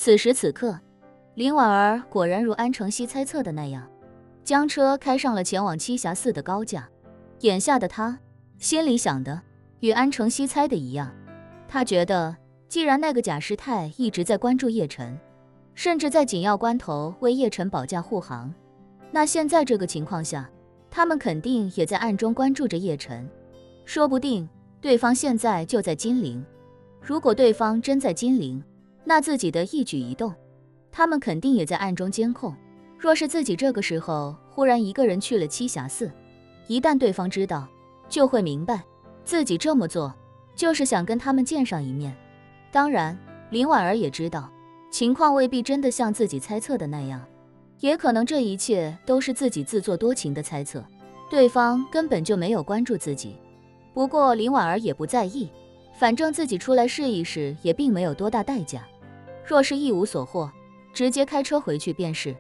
此时此刻，林婉儿果然如安承熙猜测的那样，将车开上了前往栖霞寺的高架。眼下的他心里想的与安承熙猜的一样，他觉得既然那个贾师太一直在关注叶晨，甚至在紧要关头为叶晨保驾护航，那现在这个情况下，他们肯定也在暗中关注着叶晨。说不定对方现在就在金陵，如果对方真在金陵，那自己的一举一动他们肯定也在暗中监控。若是自己这个时候忽然一个人去了栖霞寺，一旦对方知道，就会明白自己这么做就是想跟他们见上一面。当然林婉儿也知道情况未必真的像自己猜测的那样，也可能这一切都是自己自作多情的猜测，对方根本就没有关注自己。不过林婉儿也不在意，反正自己出来试一试也并没有多大代价，若是一无所获，直接开车回去便是。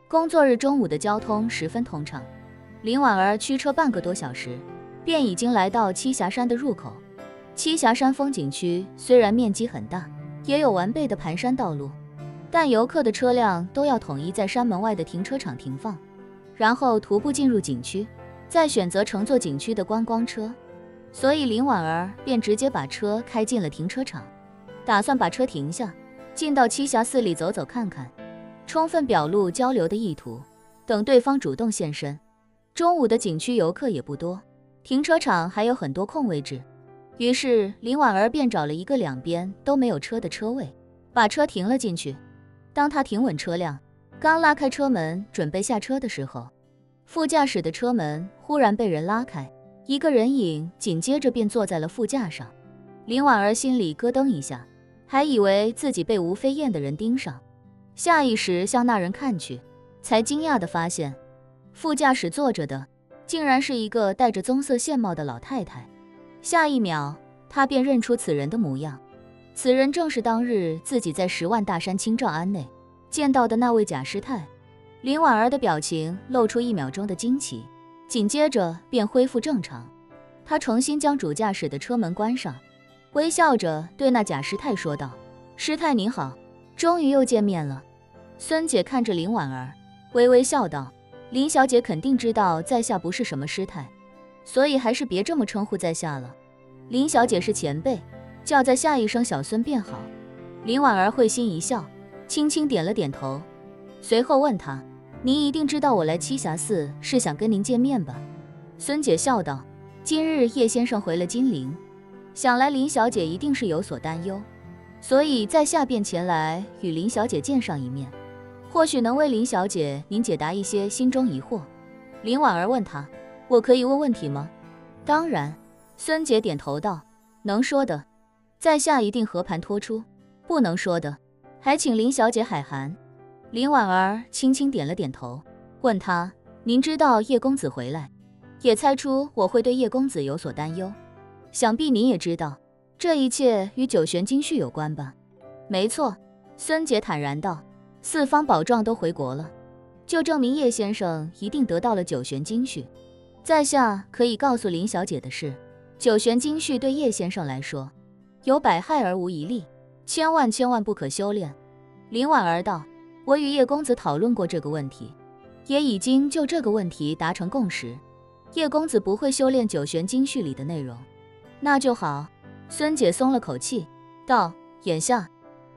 工作日中午的交通十分通畅，林婉儿驱车半个多小时便已经来到栖霞山的入口。栖霞山风景区虽然面积很大，也有完备的盘山道路，但游客的车辆都要统一在山门外的停车场停放，然后徒步进入景区，再选择乘坐景区的观光车。所以林婉儿便直接把车开进了停车场，打算把车停下，进到栖霞寺里走走看看，充分表露交流的意图，等对方主动现身。中午的景区游客也不多，停车场还有很多空位置，于是林婉儿便找了一个两边都没有车的车位，把车停了进去。当她停稳车辆，刚拉开车门准备下车的时候，副驾驶的车门忽然被人拉开，一个人影紧接着便坐在了副驾上。林婉儿心里咯噔一下，还以为自己被吴飞燕的人盯上，下意识向那人看去，才惊讶地发现副驾驶坐着的竟然是一个戴着棕色线帽的老太太。下一秒她便认出此人的模样，此人正是当日自己在10万大山清照庵内见到的那位贾师太。林婉儿的表情露出1秒钟的惊奇，紧接着便恢复正常。她重新将主驾驶的车门关上，微笑着对那贾师太说道：“师太您好，终于又见面了。”孙姐看着林婉儿，微微笑道：“林小姐肯定知道在下不是什么师太，所以还是别这么称呼在下了。林小姐是前辈，叫在下一声小孙便好。”林婉儿会心一笑，轻轻点了点头，随后问她：“您一定知道我来栖霞寺是想跟您见面吧？”孙姐笑道：“今日叶先生回了金陵，想来林小姐一定是有所担忧，所以在下便前来与林小姐见上一面，或许能为林小姐您解答一些心中疑惑。”林婉儿问她：“我可以问问题吗？”“当然。”孙姐点头道：“能说的，在下一定和盘托出；不能说的，还请林小姐海涵。”林婉儿轻轻点了点头，问她：“您知道叶公子回来，也猜出我会对叶公子有所担忧，想必您也知道，这一切与九玄金絮有关吧？”“没错。”孙姐坦然道，“四方宝状都回国了，就证明叶先生一定得到了九玄金絮。在下可以告诉林小姐的是，九玄金絮对叶先生来说有百害而无一利，千万不可修炼。”林婉儿道：“我与叶公子讨论过这个问题，也已经就这个问题达成共识，叶公子不会修炼九玄金絮里的内容。”“那就好。”孙姐松了口气道：“眼下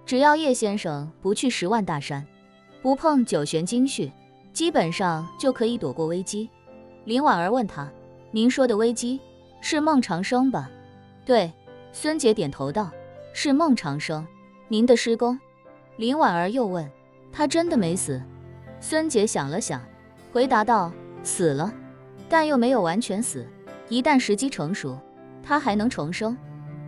只要叶先生不去10万大山，不碰九玄金絮，基本上就可以躲过危机。”林婉儿问他：“您说的危机是孟长生吧？”“对。”孙姐点头道：“是孟长生，您的师公。”林婉儿又问：“他真的没死？”孙姐想了想，回答道：“死了，但又没有完全死，一旦时机成熟，他还能重生。”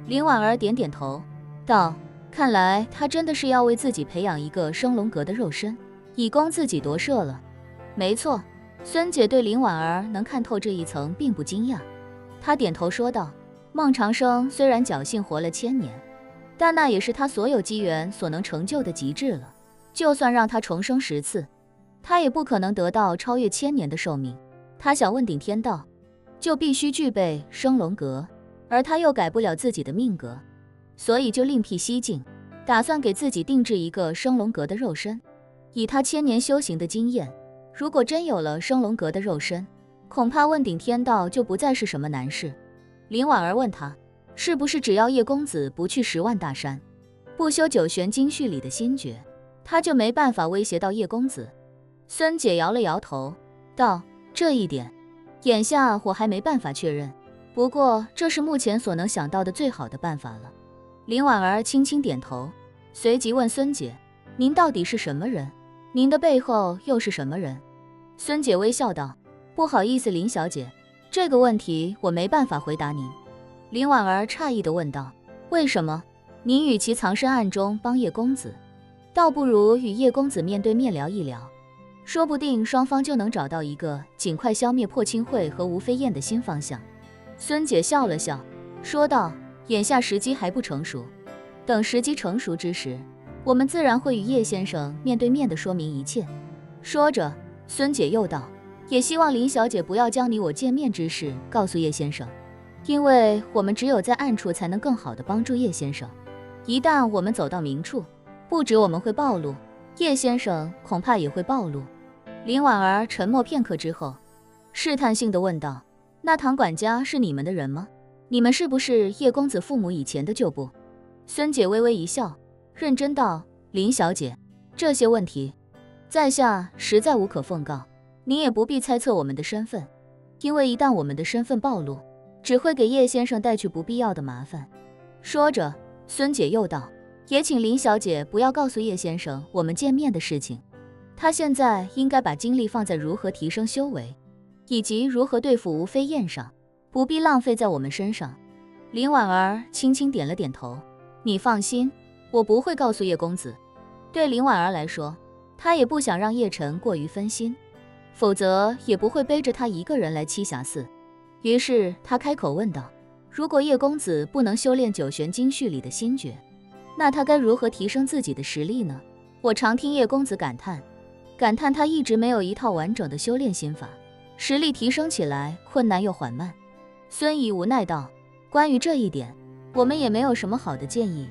林婉儿点点头道：“看来他真的是要为自己培养一个升龙阁的肉身，以供自己夺舍了。”“没错。”孙姐对林婉儿能看透这一层并不惊讶，她点头说道：“孟长生虽然侥幸活了1000年，但那也是他所有机缘所能成就的极致了。就算让他重生10次，他也不可能得到超越1000年的寿命。他想问鼎天道，就必须具备升龙阁，而他又改不了自己的命格，所以就另辟蹊径，打算给自己定制一个升龙阁的肉身。以他千年修行的经验，如果真有了升龙阁的肉身，恐怕问鼎天道就不再是什么难事。林婉儿问他，是不是只要叶公子不去10万大山，不修九玄经序里的心诀，他就没办法威胁到叶公子？孙姐摇了摇头，道：这一点，眼下我还没办法确认，不过这是目前所能想到的最好的办法了。林婉儿轻轻点头，随即问孙姐，您到底是什么人？您的背后又是什么人？孙姐微笑道，不好意思林小姐，这个问题我没办法回答您。林婉儿诧异地问道，为什么？您与其藏身暗中帮叶公子，倒不如与叶公子面对面聊一聊，说不定双方就能找到一个尽快消灭破清会和吴飞燕的新方向。孙姐笑了笑，说道，眼下时机还不成熟，等时机成熟之时，我们自然会与叶先生面对面的说明一切。说着，孙姐又道，也希望林小姐不要将你我见面之事告诉叶先生，因为我们只有在暗处才能更好的帮助叶先生，一旦我们走到明处，不止我们会暴露，叶先生恐怕也会暴露。林婉儿沉默片刻之后，试探性地问道，那唐管家是你们的人吗？你们是不是叶公子父母以前的旧部？孙姐微微一笑，认真道，林小姐，这些问题在下实在无可奉告，您也不必猜测我们的身份，因为一旦我们的身份暴露，只会给叶先生带去不必要的麻烦。说着，孙姐又道，也请林小姐不要告诉叶先生我们见面的事情，他现在应该把精力放在如何提升修为，以及如何对付吴飞燕上，不必浪费在我们身上。林婉儿轻轻点了点头，你放心，我不会告诉叶公子。对林婉儿来说，她也不想让叶晨过于分心，否则也不会背着他一个人来栖霞寺。于是她开口问道，如果叶公子不能修炼九玄经序里的心诀，那他该如何提升自己的实力呢？我常听叶公子感叹他一直没有一套完整的修炼心法，实力提升起来困难又缓慢。孙怡无奈道，关于这一点，我们也没有什么好的建议，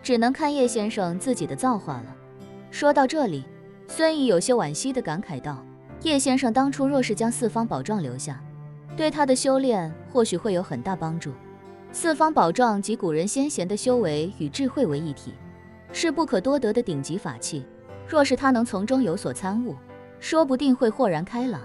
只能看叶先生自己的造化了。说到这里，孙怡有些惋惜地感慨道，叶先生当初若是将四方宝幢留下，对他的修炼或许会有很大帮助。四方宝幢集古人先贤的修为与智慧为一体，是不可多得的顶级法器，若是他能从中有所参悟，说不定会豁然开朗。